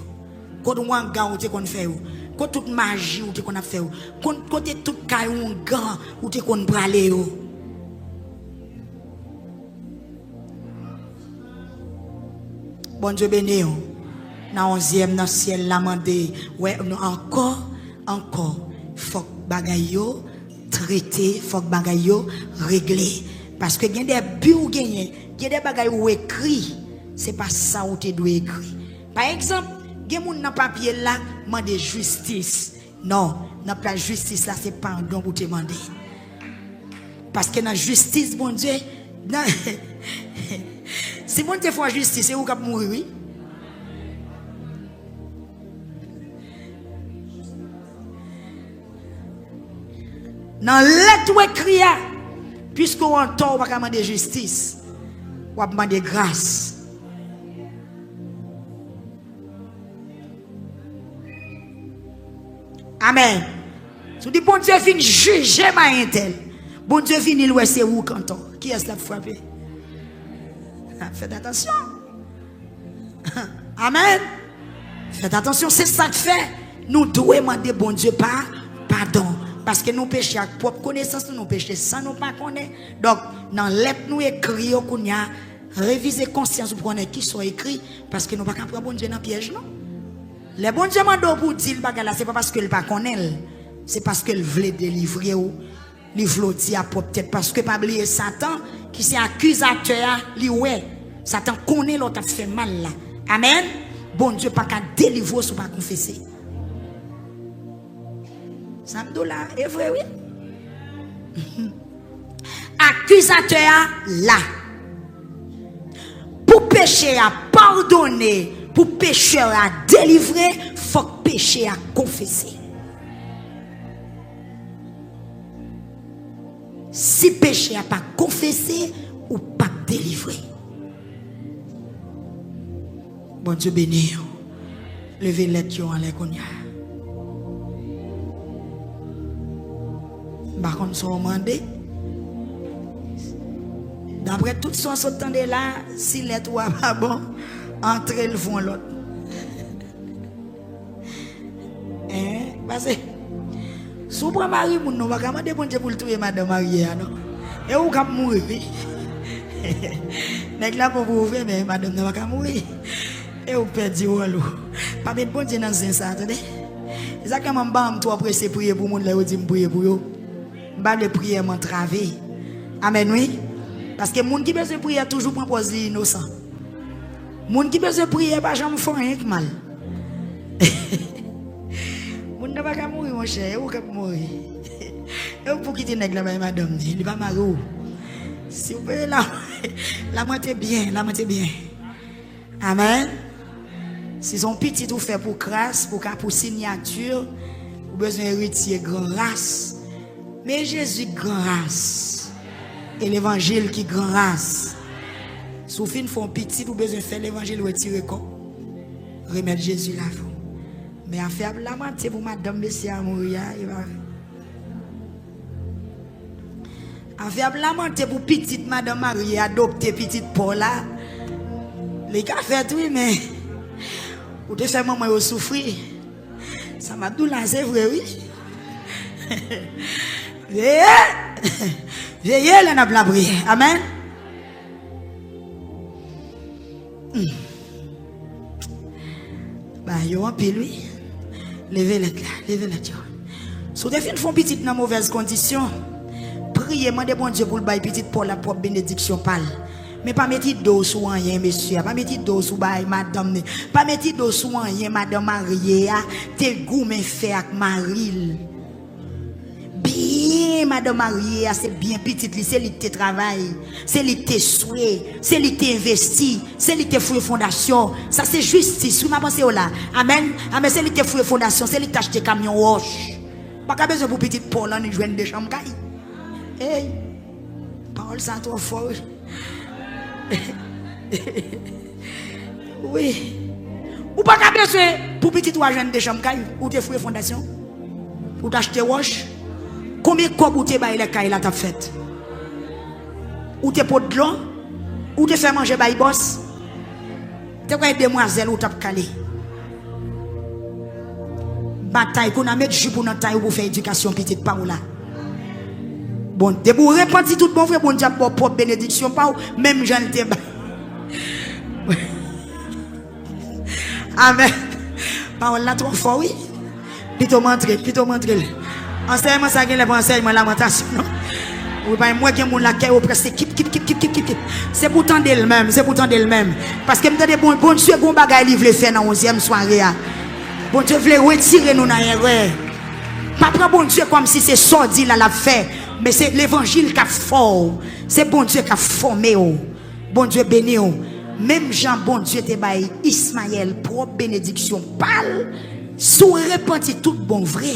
Côté wanga ou te qu'on fait ou. Côté toute magie ou te qu'on a fait ou. Côté toute caille ou grand ou te qu'on braler ou. Bon Dieu béni. Dans 11e dans ciel la mandé. Ouais, encore faut bagay yo traité, faut bagay yo réglé parce que il y a des buts ou gagner, il y a des bagay ou écrit, c'est pas ça ou tu dois écrire. Par exemple, il y a moun nan papier là demander justice. Non, n'a pas justice là c'est pardon pour te demander. Parce que dans justice bon Dieu, si bon Dieu fait justice, c'est où cap mourir oui. Dans l'être écrit, puisqu'on entend, on va demander justice, on va demander grâce. Amen. Si dit bon Dieu vient juger ma intel, bon Dieu vient louer c'est où canton. Qui est-ce qui a frappé? Faites attention. Amen. Faites attention, c'est ça que fait. Nous devons demander bon Dieu pardon. Parce que nous péchons avec propre connaissance, nous péchons sans nous pas connaître. Donc, dans l'être nous écrit, qu'on y a révisé conscience pour connaître qui sont écrits, parce que nous ne pouvons pas prendre bon Dieu dans le piège, non? Les bon Dieu m'ont pour dire ce n'est pas parce qu'il ne connaît pas, c'est parce qu'il veut délivrer ou il veut dire peut-être parce que pas oublier Satan qui c'est accusateur, lui ouais. Satan connaît l'autre fait mal là. Amen. Bon Dieu pas qu'à délivrer ou pas confesser. Samdoula, est vrai, oui? Accusateur là. Pour pécher à pardonner, pour pécheur à délivrer, il faut pécher à confesser. Si péché à pas confesser ou pas délivrer. Bon Dieu béni. Levez les yeux en l'air. Par contre, son demandé. D'après tout son s'entendait là, si les trois pas bon, entrez le fond l'autre. Parce que, si vous prenez Marie, vous ne pouvez pas demander bon Dieu pour le tuer Madame Marie, non? Et vous pouvez mourir. N'est-ce pas pour vous ouvrir, mais Madame ne va pas mourir. Et vous perdez l'eau. Pas mettre bon Dieu dans ça, attendez. C'est ça que je vais toi pressé prier pour monde là, vous dites prier pour vous. Je vais prier m'entraver. Amen, oui. Parce que les gens qui besoin de prier toujours prend pose innocent. Les gens qui besoin de prier pas jamais font rien de mal. Les gens ne vont pas mourir, mon cher. Vous pouvez mourir. Et vous pouvez quitter la madame. Il n'est pas marié. Si vous pouvez la moitié bien, la moitié bien. Amen. Si son petit tout fait pour grâce, pour signature, vous avez besoin de retirer grand race. Mais Jésus grand race. Et l'évangile qui grand race. Si vous font petit, vous avez besoin de faire l'évangile retirer quoi? Remettre Jésus là. Mais à faire la moitié pour madame Messie à mourir, il va. À faire la moitié pour petite madame Marie adopter petite Paula. Les gars fait oui, mais vous te faites maman au souffrir. Ça m'a tout là, c'est vrai, oui. Veillez, là, n'a pas prié. Amen. Bah, il y a un peu, lui. Levez-le là, levez-le là. Si vous faites une petite dans mauvaise condition, prier, demandez bon Dieu pour le bail petit pour la propre bénédiction parle. Mais pas mettre dos sur rien, monsieur. Pas mettre dos sur bail, madame. Pas mettre dos sur rien, madame mariée. T'es goût, mais fait avec Marie. Bien, madame mariée, c'est bien petit, c'est lui qui travaille, c'est lui qui souhait, c'est lui qui investi, c'est lui qui fait fondation. Ça c'est justice. Vous m'avez pensé là. Amen. Amen. C'est lui qui fait fondation, c'est lui qui achète camion roche. Pas besoin pour petit Paul en joindre des chambres. Hey, Paul, ça trop fort. Oui. Ou pas besoin pour petit toi joindre des chambres ou te faire fondation, ou t'acheter roche. Combien de cob ou te bail les cailles là t'as fait? Ou te pot de l'eau? Ou te fait manger bail boss? Te quoi demoiselle ou t'as calé? Bataille qu'on a mis jus pour notre taille pour faire éducation petite par là. Bon, te pour repentir tout bon frère, bon Dieu pour propre bénédiction pas même Jean te Amen. Parole là trop fort oui. Plutôt montrer. Enseignement ça gagne les enseignements lamentation. Ou pas moi qui mon la caille au presque kip. C'est pourtant d'elle-même, parce que me bon Dieu bon bagaille il veut faire dans 11e soirée. Bon Dieu veut retirer nous dans erreur. Pas prendre bon Dieu comme si c'est sordi là l'a fait, mais c'est l'évangile qui a fort. C'est bon Dieu qui a formé. Bon Dieu béni. Même Jean bon Dieu te bail Ismaël propre bénédiction parle sous repenti tout bon vrai.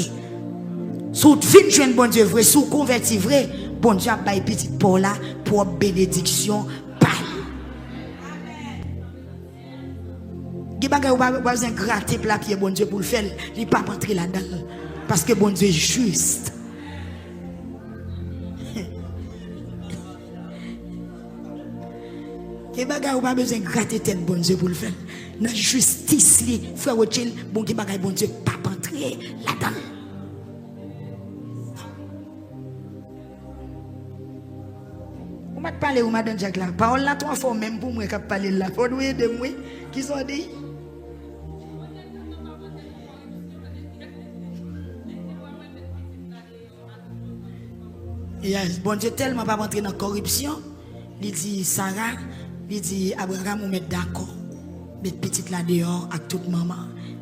Sous vin jeune bon Dieu vrai, sous converti vrai, bon Dieu a bail petit Paul là pour bénédiction parle. Qui bagay ou pas besoin gratter plapier bon Dieu pour le faire, il pas rentrer là-dedans parce que bon Dieu est juste. Qui bagay ou pas besoin gratter tête bon Dieu pour le faire. Dans justice li frère Ochil, bon qui bagay bon Dieu pas rentrer là-dedans. Vous m'avez parlé ou madame Jack là. Parole là, trois fois même pour moi qui parler là. Faut nous aider moi. Qui sont dit? Yes, bon Dieu tellement pas rentrer dans la corruption. Il dit Sarah, il dit Abraham, on met d'accord. Mettre petite là dehors avec toute maman.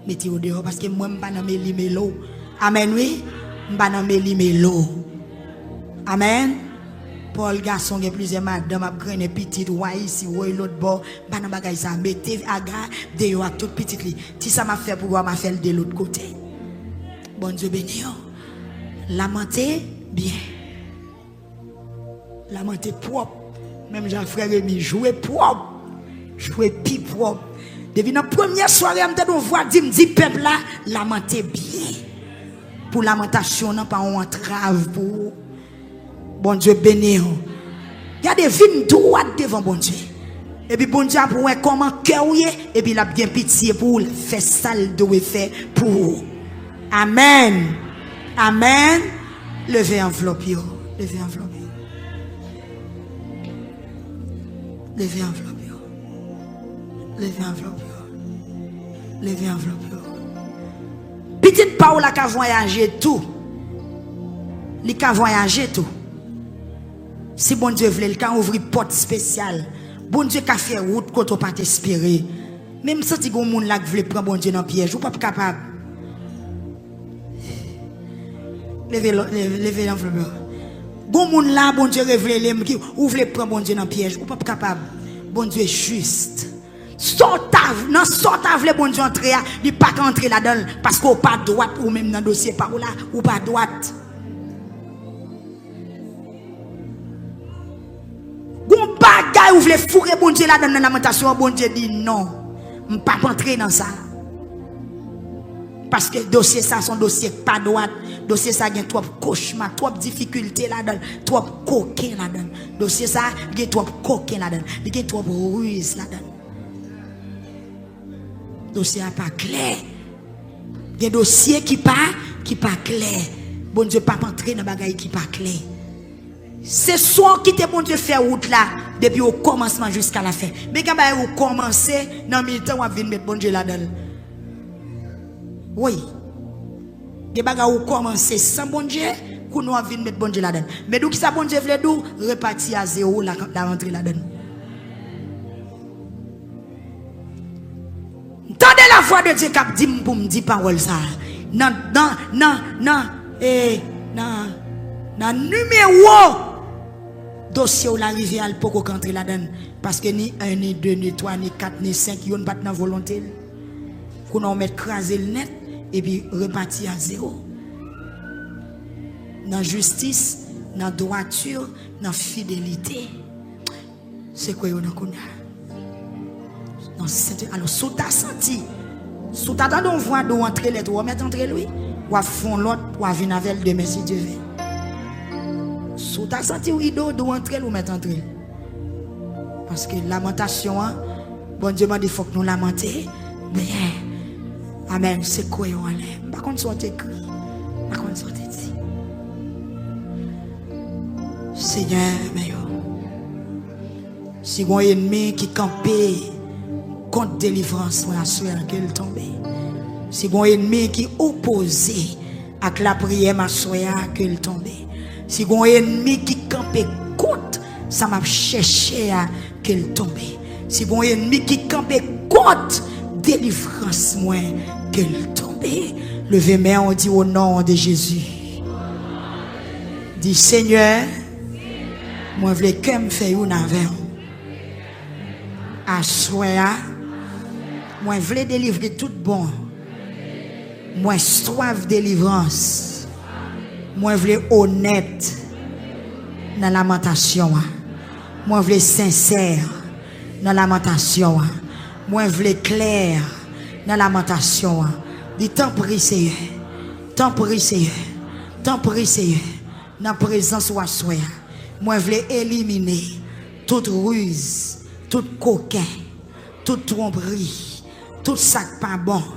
Mettez au dehors parce que moi, je ne suis pas melo. Amen, oui. Je ne suis pas melo. Amen. Paul garçon qui plusieurs madame a graine petite ouais ici ouais l'autre bord pas dans bagage ça mettez aga dehors avec toute petite li si ça m'a fait pour m'a faire de l'autre côté. Bon Dieu béni. Lamenter bien. Lamenter propre. Même Jean frère Rémi jouer propre. Jouer pi propre. Depuis la première soirée on voit dit peuple là lamenter bien. Pour lamentation non pas on entrave pour bon Dieu béni. Il y a des vignes droites devant bon Dieu. Et puis bon Dieu pour comment cœur et puis il a bien pitié pour faire ça le doit faire pour. Amen. Amen. Levez enveloppe yo. Levez enveloppe yo. Levez enveloppe yo. Levez enveloppe yo. Levez enveloppe yo. Petite Paola qui a voyagé tout. Il a voyagé tout. Si bon Dieu voulait, il a ouvert porte spéciale. Bon Dieu a fait route quand on pas t'espérer. Même si tu as un monde là qui veut prendre bon Dieu dans le piège, ou pas capable. Levez l'enveloppe. Bon monde là, bon Dieu révèle, ou veut prendre bon Dieu dans le piège, ou pas capable. Bon Dieu est juste. Sortave, non sortave le bon Dieu entrer, il pas entrer là-dedans parce qu'on pas droite ou même dans le dossier par là ou pas droite. Gon bagay ou vle fourrer bon Dieu là dans la lamentation, bon Dieu dit non, on pas entrer dans ça. Parce que dossier ça son dossier pas droite, dossier ça gagne trop cauchemar, trop difficulté là-dedans, trop coquin là-dedans. Dossier ça gagne trop coquin là-dedans, il gagne trop ruse là-dedans. Dossier pas clair. Il y a des dossiers qui pas clair. Bon Dieu pas entrer dans bagaille qui pas clair. C'est soit qui te bon Dieu faire route là depuis au commencement jusqu'à la fin. Mais quand vous commencez dans le temps on vient mettre bon Dieu là-dedans. Oui. Des bagages où commencer sans bon Dieu, qu'on nous envie de mettre bon Dieu là-dedans. Mais d'où qui ça bon Dieu veut d'où reparti à zéro la rentrée là-dedans. Tendez la voix de Dieu qui dit pour me dire parole ça. Non numéro dossier où l'arrivée à pour qu'on entre là-dedans parce que ni 1 ni 2 ni 3 ni 4 ni 5 yon pas dans volonté. Qu'on on met craser le net et puis repartir à zéro. Dans justice, dans droiture, dans fidélité. C'est quoi yon a? Alors, sous ta senti, sous ta tendon voix de entrer les trois, mettre entre lui, ou à fond l'autre, ou à venir avec demain si Dieu veut. Sous ta senti, ou ido, de entrer ou mettre entre lui. Parce que lamentation, bon Dieu m'a dit, il faut que nous lamenter. Mais, amen, c'est quoi yon allait? Par contre, soit écrit, par contre, soit dit. Seigneur, mais si mon ennemi qui campait, contre délivrance, mon soeur, qu'elle tombe. Si mon ennemi qui opposé avec la prière, ma soeur, qu'elle tombe. Si mon ennemi qui campait contre, ça m'a cherché à qu'elle tombe. Si mon ennemi qui campait contre délivrance, moi, qu'elle tombe. Levez main, on dit au nom de Jésus. Dis Seigneur, moi, je veux que me faire une avec. À soir, moi je veux délivrer tout bon. Moi soif délivrance. Moi je veux honnête dans la lamentation. Moi je veux sincère dans la lamentation. Moi je veux clair dans la lamentation. Dis tant prie Seigneur. Tant prie Seigneur. Tant prie Seigneur. Dans la présence ou à soir. Moi je veux éliminer toute ruse, tout coquin, toute tromperie, tout sac pas bon.